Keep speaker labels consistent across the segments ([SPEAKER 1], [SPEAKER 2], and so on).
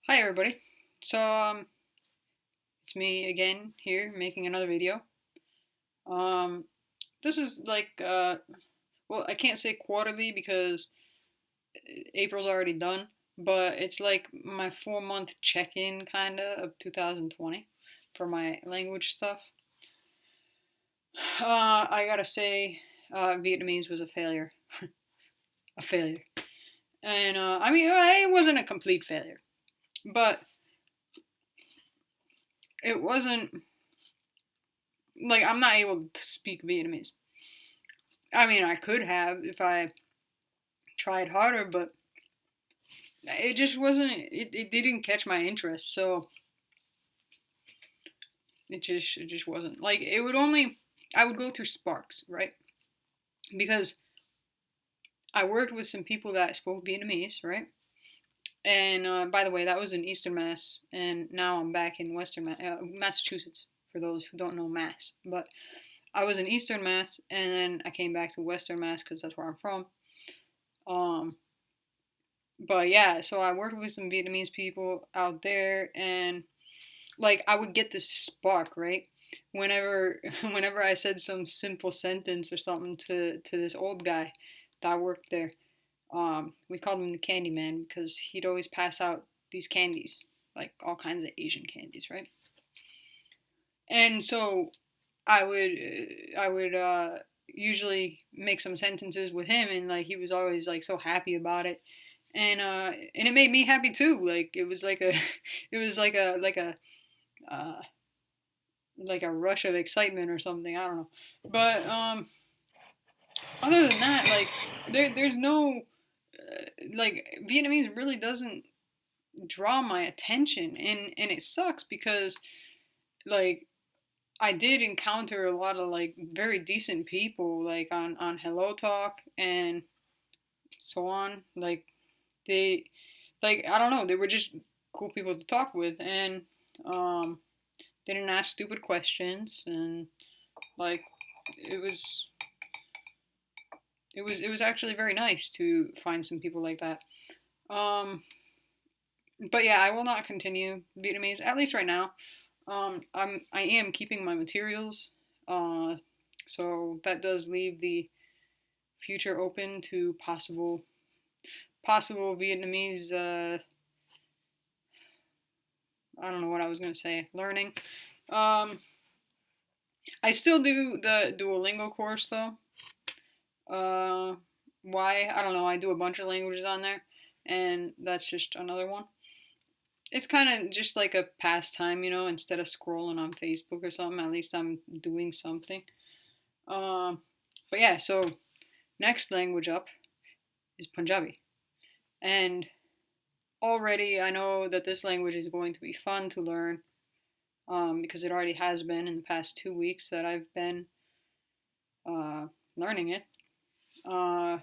[SPEAKER 1] Hi everybody. So it's me again here making another video. Um this is like well, I can't say quarterly because April's already done, but it's like my 4 month check-in kind of 2020 for my language stuff. I gotta say, Vietnamese was a failure, a failure, and I mean it wasn't a complete failure, but it wasn't like I'm not able to speak Vietnamese. I mean, I could have if I tried harder, but it just wasn't. It didn't catch my interest, so it just wasn't like it would only. I would go through sparks, right? Because I worked with some people that spoke Vietnamese, right? And by the way, that was in Eastern Mass, and now I'm back in Western Massachusetts. For those who don't know Mass, but I was in Eastern Mass, and then I came back to Western Mass because that's where I'm from. Um, but yeah, so I worked with some Vietnamese people out there, and like I would get this spark, right? Whenever whenever I said some simple sentence or something to this old guy that worked there, we called him the Candy Man because he'd always pass out these candies, like all kinds of Asian candies, right? And so I would usually make some sentences with him, and like he was always like so happy about it, and it made me happy too. Like it was like a it was uh, like a rush of excitement or something. I don't know. But other than that, like there's no like Vietnamese really doesn't draw my attention, and it sucks because like I did encounter a lot of like very decent people like on Hello Talk and so on. Like they like I don't know, they were just cool people to talk with, and um they didn't ask stupid questions, and like it was it was actually very nice to find some people like that. Um, but yeah, I will not continue Vietnamese at least right now. I am keeping my materials, uh, so that does leave the future open to possible Vietnamese. I don't know what I was gonna say. Learning. Um, I still do the Duolingo course though. Uh, why? I don't know. I do a bunch of languages on there, and that's just another one. It's kind of just like a pastime, instead of scrolling on Facebook or something, at least I'm doing something. Um, but yeah, so next language up is Punjabi. And already I know that this language is going to be fun to learn because it already has been in the past 2 weeks that I've been uh, learning it. Uh,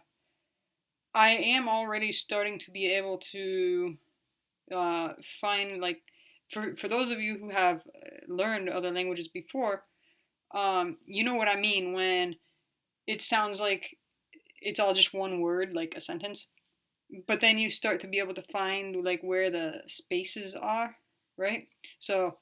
[SPEAKER 1] I am already starting to be able to find, like, for those of you who have learned other languages before, you know what I mean when it sounds like it's all just one word, like a sentence, but then you start to be able to find like where the spaces are, right? So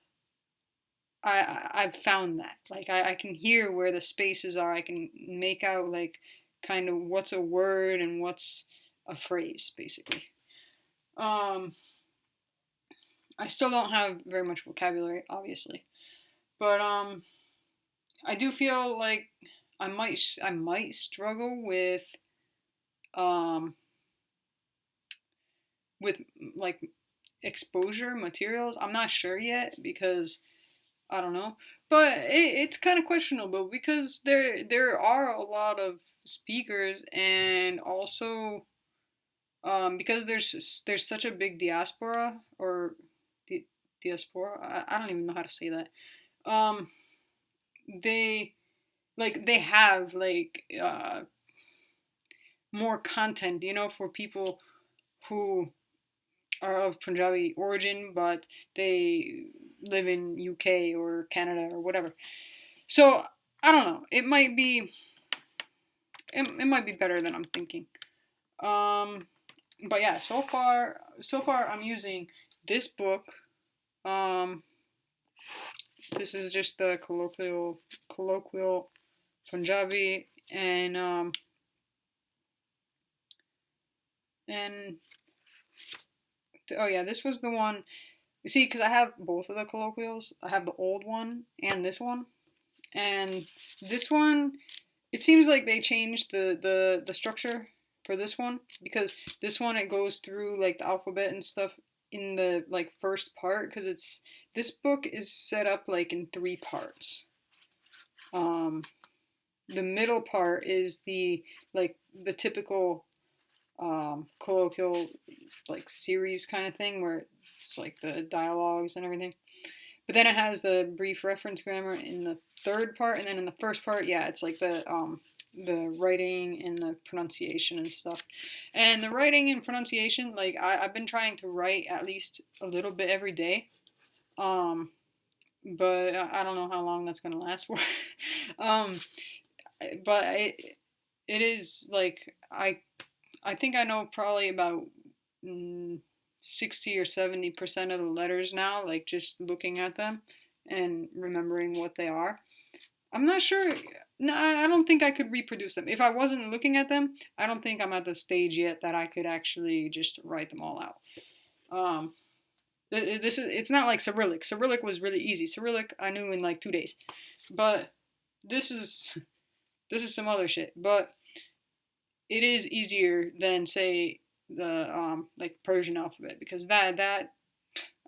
[SPEAKER 1] I've found that like I can hear where the spaces are. I can make out like kind of what's a word and what's a phrase, basically. Um, I still don't have very much vocabulary, obviously, but I do feel like I might struggle um with like exposure materials. I'm not sure yet because I don't know, but it's kind of questionable because there are a lot of speakers, and also because there's such a big diaspora or diaspora. I don't even know how to say that. Um, they they have like more content, for people who are of Punjabi origin, but they live in UK or Canada or whatever. So I don't know. It might be better than I'm thinking. Um, but yeah, so far I'm using this book, um, this is just the colloquial Punjabi, and oh yeah, this was the one. You see, because I have both of the colloquials. I have the old one and this one, and this one, it seems like they changed the structure for this one, because this one it goes through like the alphabet and stuff in the like first part, because it's this book is set up like in three parts. Um, the middle part is the like the typical colloquial like series kind of thing where it's like the dialogues and everything. But then it has the brief reference grammar in the third part, and then in the first part, yeah, it's like the writing and the pronunciation and stuff. And the writing and pronunciation, like I've been trying to write at least a little bit every day. Um, but I don't know how long that's gonna last for. um, but it is like I think I know probably about 60 or 70% of the letters now, like just looking at them and remembering what they are. I'm not sure. No, I don't think I could reproduce them. If I wasn't looking at them, I don't think I'm at the stage yet that I could actually just write them all out. Um, this is it's not like Cyrillic. Cyrillic was really easy. Cyrillic I knew in like 2 days, but this is this is some other shit. But it is easier than say the like Persian alphabet, because that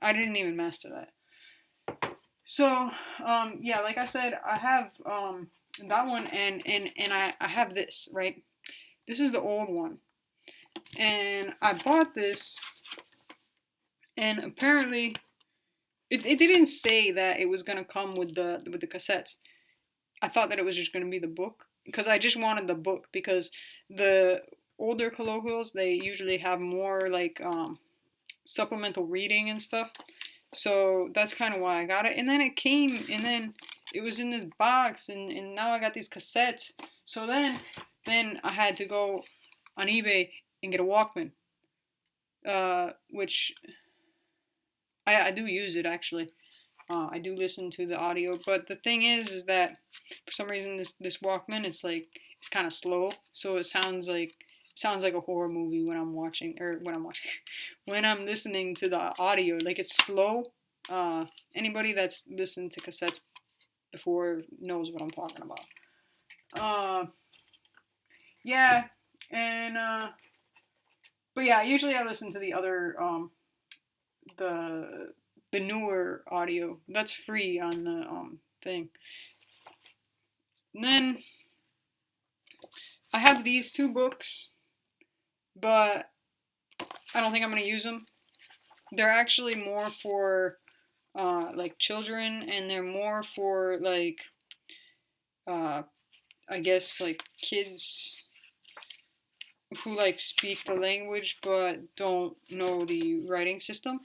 [SPEAKER 1] I didn't even master that. So yeah, like I said, I have that one, and I have this, right. This is the old one, and I bought this, and apparently it didn't say that it was gonna come with the cassettes. I thought that it was just gonna be the book, because I just wanted the book, because the older colloquials they usually have more like supplemental reading and stuff. So that's kind of why I got it. And then it came, and then it was in this box, and now I got these cassettes. So then I had to go on eBay and get a Walkman, which I do use it actually. I do listen to the audio, but the thing is that for some reason this Walkman it's kind of slow, so it sounds like a horror movie when I'm watching, or when I'm watching when I'm listening to the audio. Like it's slow. Anybody that's listened to cassettes before knows what I'm talking about. Uh, yeah, and but yeah, usually I listen to the other the the newer audio that's free on the thing. And then I have these two books, but I don't think I'm gonna use them. They're actually more for like children, and they're more for like uh, I guess like kids who like speak the language but don't know the writing system.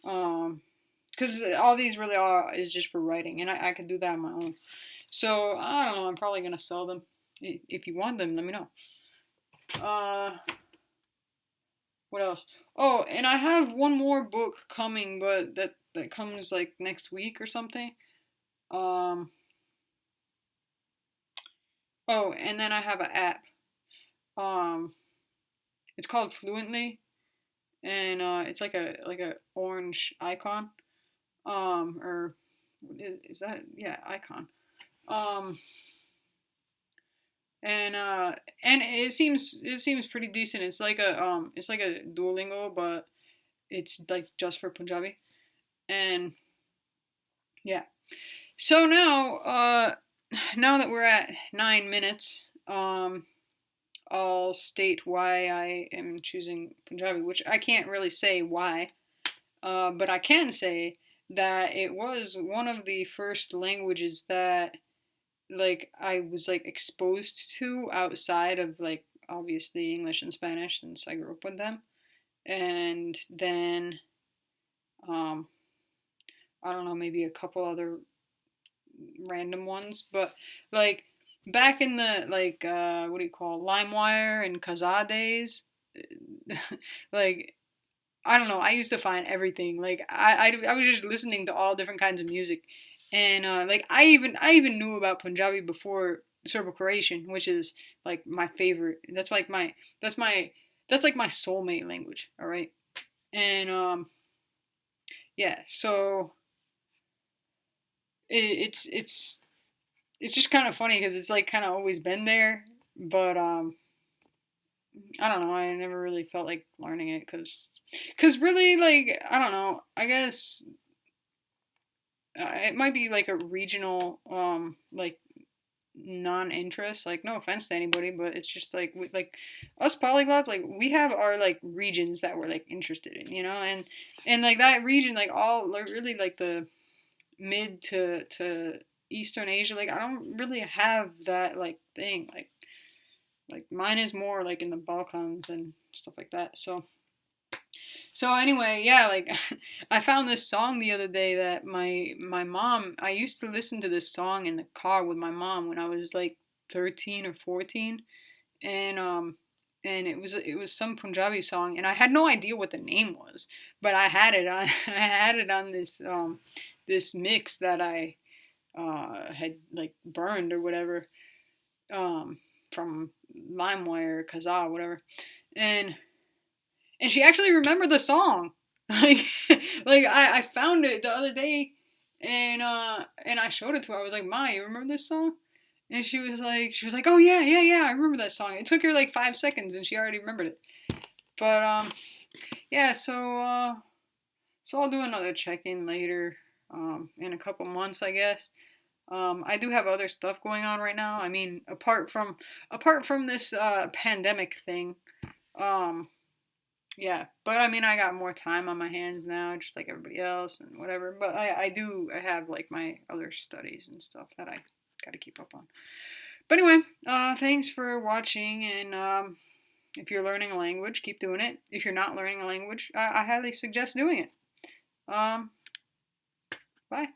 [SPEAKER 1] Because all these really are is just for writing, and I could do that on my own. So I don't know. I'm probably gonna sell them. If you want them, let me know. Uh, what else? Oh, and I have one more book coming, but that comes like next week or something. Um. Oh, and then I have an app. Um. It's called Fluently, and it's like a orange icon. Or is that, yeah, icon. Um. And it seems pretty decent. It's like a Duolingo, but it's like just for Punjabi. And yeah. So now that we're at 9 minutes, I'll state why I am choosing Punjabi, which I can't really say why, but I can say that it was one of the first languages that like I was like exposed to outside of like obviously English and Spanish, since I grew up with them. And then um I don't know, maybe a couple other random ones, but like back in the like what do you call LimeWire and Kazaa days, like I don't know. I used to find everything. Like I was just listening to all different kinds of music, and like I even knew about Punjabi before Serbo-Croatian, which is like my favorite. That's my that's like my soulmate language. All right, and yeah. So it's just kind of funny because it's like kind of always been there, but I don't know. I never really felt like learning it because really like I don't know. I guess it might be like a regional like non-interest. Like no offense to anybody, but it's just like like us polyglots, like we have our like regions that we're like interested in, and like that region, like all like really like the mid to Eastern Asia. Like I don't really have that like thing. Like mine is more like in the Balkans and stuff like that. So anyway, yeah, like I found this song the other day that my mom. I used to listen to this song in the car with my mom when I was like 13 or 14, and it was some Punjabi song, and I had no idea what the name was, but I had it on I had it on this mix that I had like burned or whatever from LimeWire, Kazaa, whatever, and she actually remembered the song. Like, I found it the other day, and I showed it to her. I was like, "Ma, you remember this song?" And she was like, "Oh yeah, yeah, yeah, I remember that song." It took her like 5 seconds, and she already remembered it. But yeah. So I'll do another check in later, in a couple months, I guess. I do have other stuff going on right now. I mean, apart from this pandemic thing, um, yeah, but I mean, I got more time on my hands now, just like everybody else and whatever. But I have like my other studies and stuff that I got to keep up on. But anyway, thanks for watching, and if you're learning a language, keep doing it. If you're not learning a language, I highly suggest doing it. Um, Bye.